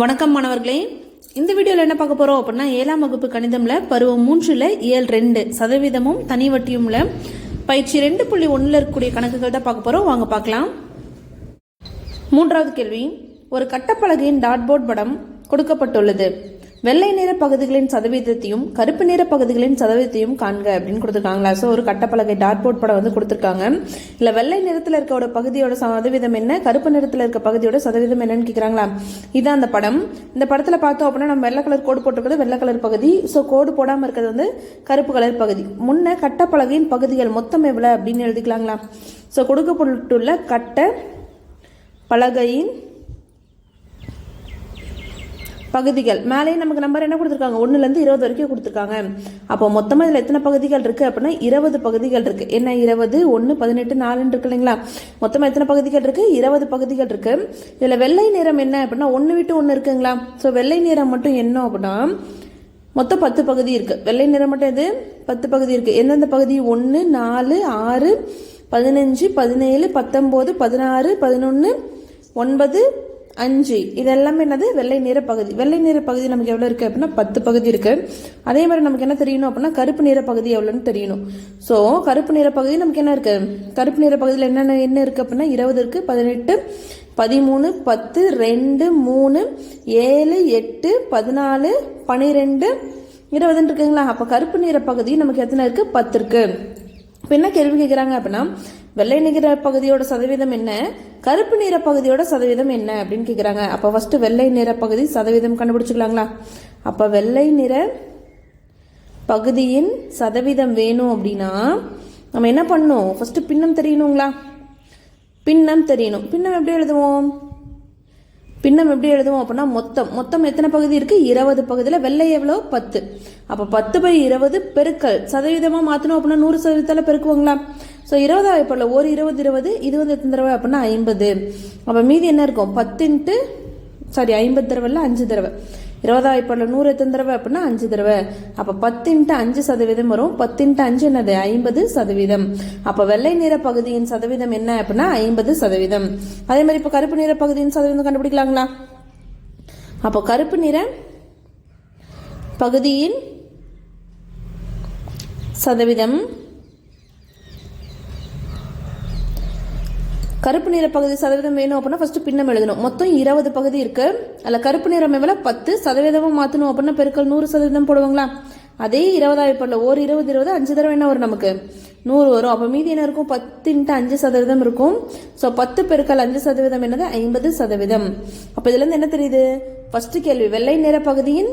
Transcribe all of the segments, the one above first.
வணக்கம் மாணவர்களே, இந்த வீடியோவில் என்ன பார்க்க போகிறோம் அப்படின்னா 7ஆம் வகுப்பு கணிதமில் பருவம் 3ல் இயல் 2 சதவீதமும் தனி வட்டியும்ல பயிற்சி 2.1 இருக்கக்கூடிய கணக்குகள் தான் பார்க்க போகிறோம். வாங்க பார்க்கலாம். மூன்றாவது கேள்வி, ஒரு கட்டப்பலகையின் டாட்போர்ட் படம் கொடுக்கப்பட்டுள்ளது. வெள்ளை நிற பகுதிகளின் சதவீதத்தையும் கருப்பு நிற பகுதிகளின் சதவீதத்தையும் காண்க அப்படின்னு கொடுத்துருக்காங்களா. ஸோ ஒரு கட்டப்பலகை டாட்போர்ட் படம் வந்து கொடுத்துருக்காங்க. இல்லை வெள்ளை நிறத்தில் இருக்க பகுதியோட சதவீதம் என்ன, கருப்பு நிறத்தில் இருக்க பகுதியோட சதவீதம் என்னன்னு கேட்குறாங்களா. இதுதான் அந்த படம். இந்த படத்தில் பார்த்தோம் அப்படின்னா நம்ம வெள்ளை கலர் கோடு போட்டிருக்கிறது வெள்ளை கலர் பகுதி. ஸோ கோடு போடாமல் இருக்கிறது வந்து கருப்பு கலர் பகுதி. முன்ன கட்டப்பலகையின் பகுதிகள் மொத்தம் எவ்வளோ அப்படின்னு எழுதிக்கலாங்களா. ஸோ கொடுக்கப்பட்டுள்ள கட்ட பலகையின் பகுதிகள் மேலே நமக்கு நம்பர் என்ன கொடுத்துருக்காங்க, 1லேருந்து 20 வரைக்கும் கொடுத்துருக்காங்க. அப்போ மொத்தமாக இதில் எத்தனை பகுதிகள் இருக்குது அப்படின்னா 20 பகுதிகள் இருக்குது. என்ன 20, 1, 18, 4 இருக்கு இல்லைங்களா. மொத்தமாக எத்தனை பகுதிகள் இருக்குது, 20 பகுதிகள் இருக்குது. இதில் வெள்ளை நிறம் என்ன அப்படின்னா 1 விட்டு 1 இருக்குங்களா. ஸோ வெள்ளை நிறம் மட்டும் என்ன அப்படின்னா மொத்தம் 10 பகுதி இருக்குது. வெள்ளை நிறம் மட்டும் இது 10 பகுதி இருக்குது. எந்தெந்த பகுதி, 1, 4, 6, 15, 17, 19, 16, 11, 9, 5 இதெல்லாமே என்னது வெள்ளை நிற பகுதி. வெள்ளை நிற பகுதி நமக்கு எவ்வளோ இருக்குது அப்படின்னா 10 பகுதி இருக்குது. அதே மாதிரி நமக்கு என்ன தெரியணும் அப்படின்னா கருப்பு நிற பகுதி எவ்வளோன்னு தெரியணும். ஸோ கருப்பு நிற பகுதி நமக்கு என்ன இருக்குது, கருப்பு நிற பகுதியில் என்ன இருக்குது அப்படின்னா 20 இருக்குது, 18, 13, 10, 2, 3, 7, 8, 14, 12, 20 இருக்குங்களா. அப்போ கருப்பு நிற பகுதி நமக்கு எத்தனை இருக்குது, 10 இருக்குது. இப்போ என்ன கேள்வி கேட்குறாங்க அப்படின்னா வெள்ளை நிற பகுதியோட சதவீதம் என்ன, கருப்பு நிற பகுதியோட சதவீதம் என்ன அப்படின்னு கேட்குறாங்க. அப்போ ஃபர்ஸ்ட் வெள்ளை நிற பகுதி சதவீதம் கண்டுபிடிச்சிக்கலாங்களா. அப்போ வெள்ளை நிற பகுதியின் சதவீதம் வேணும் அப்படின்னா நம்ம என்ன பண்ணணும், ஃபர்ஸ்ட் பின்னம் தெரியணுங்களா. பின்னம் தெரியணும். பின்னம் எப்படி எழுதுவோம் அப்படின்னா மொத்தம் எத்தனை பகுதி இருக்கு, 20 பகுதியில் வெள்ளை எவ்வளோ 10. அப்போ 10/20 பெருக்கல் சதவீதமாக மாற்றணும் அப்படின்னா 100% பெருக்குவாங்களா. ஸோ 20 வாய்ப்பாடில் ஒரு 20 இது வந்து எத்தனை தடவை அப்படின்னா 50. அப்போ மீதி என்ன இருக்கும் 50 தடவை இல்லை 5 தடவை. 20 வாய்ப்பாடில் 100 எத்தனை தடவை அப்படின்னா 5 தடவை. அப்போ 10 × 5% வரும். 10 × 5 என்னது 50%. அப்போ வெள்ளை நிற பகுதியின் சதவீதம் என்ன அப்படின்னா 50%. அதே மாதிரி இப்போ கருப்பு நிற பகுதியின் சதவீதம் கண்டுபிடிக்கலாங்களா. அப்போ கருப்பு நிற பகுதியின் சதவீதம், கருப்பு நிற பகுதி சதவீதம் வேணும் அப்படின்னா ஃபர்ஸ்ட் பின்னம் எழுதணும். மொத்தம் 20 பகுதி இருக்கு. அதில் கருப்பு நிறம் எவ்வளோ 10 சதவீதமாக மாற்றணும் அப்படின்னா பெருக்கல் 100% போடுவாங்களா. அதே 20 வாய்ப்பாடில் ஒரு 20 5 தடவை என்ன வரும் நமக்கு 100 வரும். அப்போ மீதி என்ன இருக்கும் 10 × 5% இருக்கும். ஸோ 10 பெருக்கல் 5% என்னது 50%. அப்போ இதுலேருந்து என்ன தெரியுது, ஃபர்ஸ்ட் கேள்வி வெள்ளை நிற பகுதியின்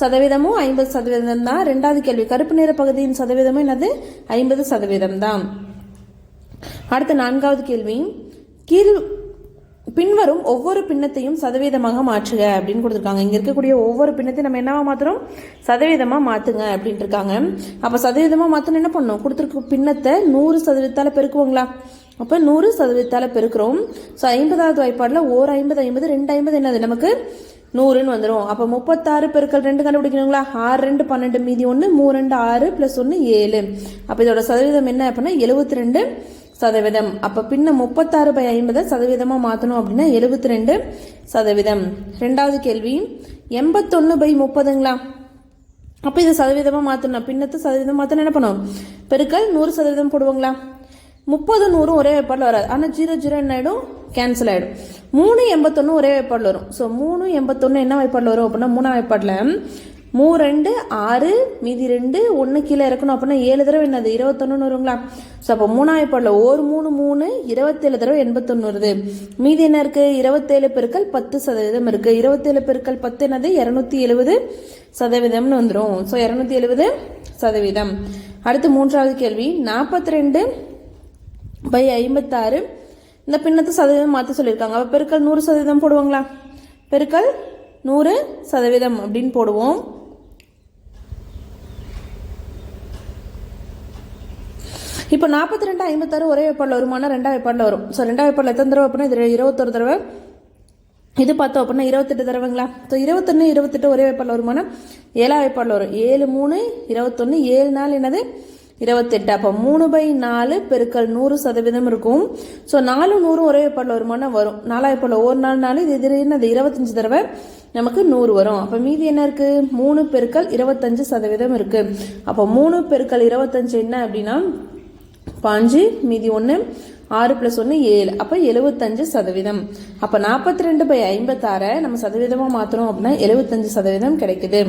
சதவீதமும் 50% தான். ரெண்டாவது கேள்வி கருப்பு நிற பகுதியின் சதவீதமும் என்னது 50% தான். அடுத்த 4வது கேள்வி, பின்வரும் ஒவ்வொரு பின்னத்தையும் சதவீதமாக மாற்றுக அப்படின்னு கொடுத்துருக்காங்க. இங்கே இருக்கக்கூடிய ஒவ்வொரு பின்னத்தையும் நம்ம என்னவா மாற்றுறோம், சதவீதமாக மாற்றுங்க அப்படின்ட்டு இருக்காங்க. அப்போ சதவீதமாக மாற்றணும் என்ன பண்ணணும், கொடுத்துருக்க பின்னத்தை 100% பெருக்குவோங்களா. அப்போ 100% பெருக்கிறோம். ஸோ 50வது வாய்ப்பாடில் ஓர் 50, 50, 2 50 என்னது நமக்கு 100ன்னு வந்துடும். அப்போ 36 பெருக்கல் 2 கண்டுபிடிக்கணுங்களா. 6 2 12 மீதி 1 3 2 6 + 1 7. அப்போ இதோட சதவீதம் என்ன அப்படின்னா 72%. அப்போ பின்ன 36/50 சதவீதமாக மாற்றணும் அப்படின்னா 72%. ரெண்டாவது கேள்வி 81/30ங்களா. அப்போ இது சதவீதமாக மாற்றணும், பின்னத்தை சதவீதம் மாற்றணும் என்ன பண்ணும் பெருக்கல் 100% போடுவாங்களா. 30 100 ஒரே வாய்ப்பாடில் வராது. ஆனால் 0 0 என்ன ஆகிடும், கேன்சல் ஆகிடும். 3 81 ஒரே வாய்ப்பாடில் வரும். ஸோ 3 81 என்ன வாய்ப்பாடில் வரும் அப்படின்னா 3ஆம் வாய்ப்பாடில் 3 2 6 மீதி 2 1 கீழே இறக்கணும் அப்படின்னா 7 தடவை என்னது 21 வருங்களா. ஸோ அப்போ 3ஆம் வாய்ப்பாடில் ஒரு 3 3 27 தடவை 81 வருது. மீதி என்ன இருக்குது 27 பெருக்கல் 10% இருக்குது. 27 பெருக்கல் 10 என்னது 270%ன்னு வந்துடும். ஸோ 270%. அடுத்து 3வது கேள்வி 42/56 இந்த பின்னத்தை சதவீதம் மாற்ற சொல்லியிருக்காங்க. அப்போ பெருக்கல் 100% போடுவாங்களா. பெருக்கல் 100% அப்படின்னு போடுவோம். இப்போ 42/56 ஒரே வாய்ப்பாடில் வருமானா 2ஆம் வாய்ப்பாடில் வரும். ஸோ 2ஆம் வாய்ப்பாடில் எத்தனை தடவை அப்படின்னா இது 21 தடவை. இது பார்த்தோம் அப்படின்னா 28 தடவைங்களா. ஸோ 21 28 ஒரே வாய்ப்பாடில் வருமானா 7ஆம் வாய்ப்பாடில் வரும். 7 3 21 7 4 என்னது 28. அப்போ 3/4 பெருக்கல் 100% இருக்கும். ஸோ 4 100 ஒரே ஏற்பாடில் வருமானா வரும். 4 ஏற்பாடில் ஒரு 4 இது என்னது 25 தடவை நமக்கு 100 வரும். அப்போ மீதி என்ன இருக்கு 3 பெருக்கல் 25% இருக்கு. அப்போ 3 பெருக்கல் 25 என்ன அப்படின்னா 5, மீதி 1, 6 + 1 7. அப்போ 75%. அப்போ 42/56 நம்ம சதவீதமாக மாற்றணும் அப்படின்னா 75% கிடைக்குது.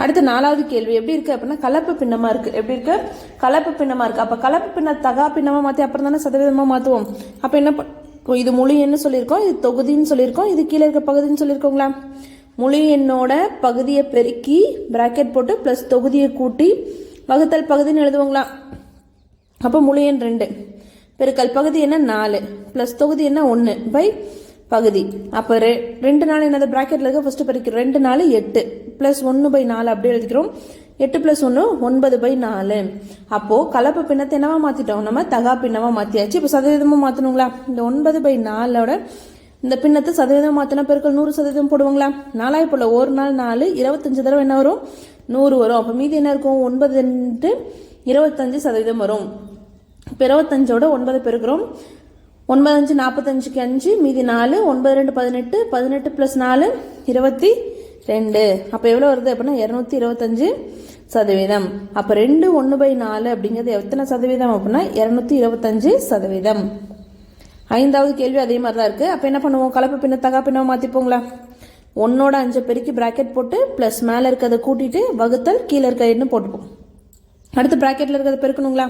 அடுத்து 4வது கேள்வி எப்படி இருக்கு அப்படின்னா கலப்பு பின்னமா இருக்கு. எப்படி இருக்கு கலப்பு பின்னமா இருக்கு. அப்ப கலப்பு பின்ன தகா பின்னமா மாத்தி அப்புறம் தானே சதவீதமா மாத்துவோம். அப்ப என்ன இது முழு எண்ணு சொல்லியிருக்கோம், இது தொகுதின்னு சொல்லியிருக்கோம், இது கீழே இருக்க பகுதின்னு சொல்லியிருக்கோங்களா. முழு எண்ணோட பகுதியை பெருக்கி பிராக்கெட் போட்டு பிளஸ் தொகுதியை கூட்டி வகுத்தல் பகுதின்னு எழுதுவோங்களா. அப்போ முழு எண் 2 பெருக்கல் பகுதி என்ன 4 பிளஸ் தொகுதி என்ன 1 பை பகுதி. அப்போ 2 4 என்னது பிராக்கெட்ல இருக்க ஃபர்ஸ்ட் பெருக்கி 2 4 8 பிளஸ் 1/4 அப்படியே எழுதிக்கிறோம். 8 + 1 9/4. அப்போ கலப்பு பின்னத்தை என்னவா மாத்திட்டோம், நம்ம தகா பின்னமா மாத்தியாச்சு. இப்போ சதவீதமா மாத்தணுங்களா. இந்த 9/4 இந்த பின்னத்தை சதவீதம் மாத்தினா பெருக்கல் 100% போடுவாங்களா. 4 போல ஒரு நாள் 4 25 தடவை என்ன வரும் 100 வரும். அப்போ மீதி என்ன இருக்கும் 9 × 25% வரும். இப்போ 25ஓட 9 பெருக்கிறோம். 9 5 45க்கு 5 மீதி 4 9 2 18 18 + 4 22. அப்போ எவ்வளோ வருது அப்படின்னா 225%. அப்போ 2 1/4 அப்படிங்கிறது எத்தனை சதவீதம் அப்படின்னா 225%. 5வது கேள்வி அதே மாதிரி தான் இருக்குது. அப்போ என்ன பண்ணுவோம் கலப்பு பின்ன தகா பின்னவை மாற்றிப்போங்களா. 1ஓட 5 பெருக்கி பிராக்கெட் போட்டு ப்ளஸ் மேலே இருக்கிறத கூட்டிட்டு வகுத்தல் கீழே இருக்க எண்ணு போட்டுப்போம். அடுத்து பிராக்கெட்டில் இருக்கிறத பெருக்கணுங்களா.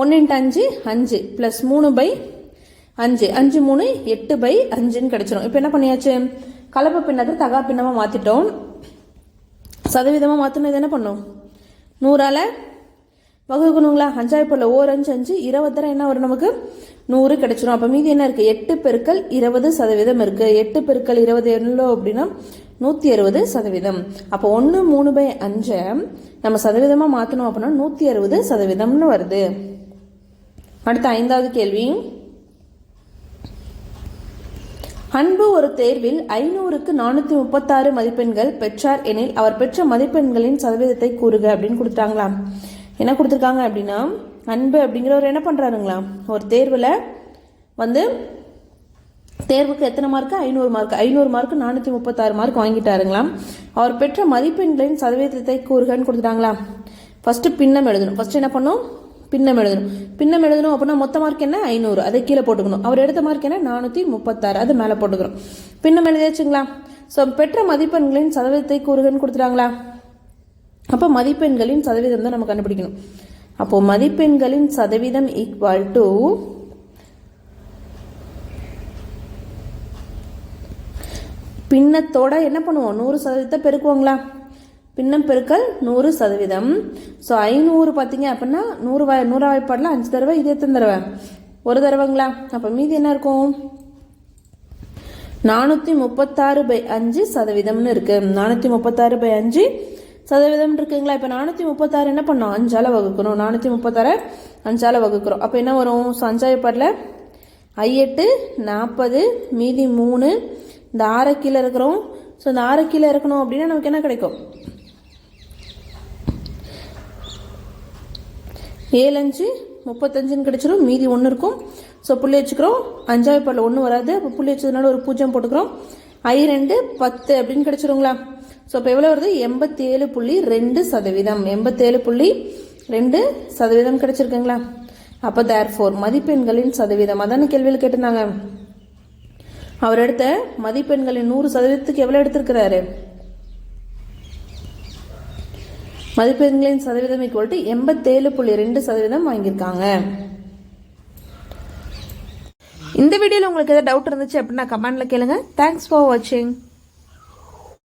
1 × 5 5 ப்ளஸ் 3/5 5 3 8/5 கிடைச்சிடும். இப்போ என்ன பண்ணியாச்சு கலப்பு பின்னத்தை தகா பின்னமாக மாற்றிட்டோம். சதவீதமாக மாற்றணும். இது என்ன பண்ணும் 100ஆல் வகுக்கணுங்களா. 5 போல் ஓர் 5 5 20 தடவை என்ன வரும் நமக்கு 100 கிடைச்சிடும். அப்போ மீதி என்ன இருக்குது 8 பெருக்கல் 20% இருக்குது. 8 பெருக்கல் 20 எவ்வளோ அப்படின்னா 160%. அப்போ 1 3/5 நம்ம சதவீதமாக மாற்றணும் அப்படின்னா 160%ன்னு வருது. அடுத்த 5வது கேள்வி. அன்பு ஒரு தேர்வில் 500க்கு 436 மதிப்பெண்கள் பெற்றார் எனில் அவர் பெற்ற மதிப்பெண்களின் சதவீதத்தை கூறுக அப்படின்னு கொடுத்துட்டாங்களா. என்ன கொடுத்துருக்காங்க அப்படின்னா அன்பு அப்படிங்கிறவர் என்ன பண்ணுறாருங்களா ஒரு தேர்வில் தேர்வுக்கு எத்தனை மார்க்கு 500 மார்க் 500 மார்க்கு 436 மார்க் வாங்கிட்டாருங்களாம். அவர் பெற்ற மதிப்பெண்களின் சதவீதத்தை கூறுகன்னு கொடுத்துட்டாங்களா. ஃபர்ஸ்ட் பின்னம் எழுதணும். ஃபர்ஸ்ட் என்ன பண்ணும் பின்னம் எழுதணும் அப்படின்னா மொத்த மார்க் என்ன 500 அதை கீழே போட்டுக்கணும். அவர் எடுத்த மார்க் என்ன 436 அது மேலே போட்டுக்கிறோம். பின்னம் எழுதியாச்சுங்களா. ஸோ பெற்ற மதிப்பெண்களின் சதவீதத்தை கூறுகன்னு கொடுத்துட்டாங்களா. அப்போ மதிப்பெண்களின் சதவீதம் தான் நம்ம கண்டுபிடிக்கணும். அப்போ மதிப்பெண்களின் சதவீதம் ஈக்குவல் டு பின்னத்தோட என்ன பண்ணுவோம் 100% பெருக்குவோங்களா. பின்னம் பெருக்கல் 100%. ஸோ 500 பார்த்தீங்க அப்படின்னா 100 வாய்ப்பாடில் 5 தடவை. இது எத்தனை தடவை ஒரு தடவைங்களா. அப்போ மீதி என்ன இருக்கும் 436/5% இருக்கு. 436/5% இருக்குங்களா. இப்போ 436 என்ன பண்ணோம் 5ஆல் வகுக்கணும். 436 5ஆல் வகுக்கிறோம். அப்போ என்ன வரும் 5 வாய்ப்பாடில் 8 40 மீதி 3 இந்த 6 கீழே இருக்கிறோம். ஸோ இந்த 6 கீழே இருக்கணும் அப்படின்னா நமக்கு என்ன கிடைக்கும் 7 5 35 கிடைச்சிடும். மீதி 1 இருக்கும். ஸோ புள்ளி வச்சுக்கிறோம். 5 வாய்ப்பாடில் 1 வராது. அப்போ புள்ளி வச்சதுனால ஒரு 0 போட்டுக்கிறோம். 2 10 அப்படின்னு கிடைச்சிருங்களா. ஸோ இப்போ எவ்வளோ வருது 87.2%. 87.2% கிடைச்சிருக்குங்களா. அப்போ தேர்ஃபோர் மதிப்பெண்களின் சதவீதம் அதான கேள்வியில் கேட்டிருந்தாங்க. அவர் எடுத்த மதிப்பெண்களின் 100%க்கு எவ்வளோ எடுத்திருக்கிறாரு மதிப்பெண்களின் சதவீதம் ஈக்குவல் டு 87.2% வாங்கியிருக்காங்க. இந்த வீடியோவில் உங்களுக்கு ஏதாவது டவுட் இருந்துச்சு அப்படின்னா கமெண்ட்ல கேளுங்க. தேங்க்ஸ் ஃபார் வாட்சிங்.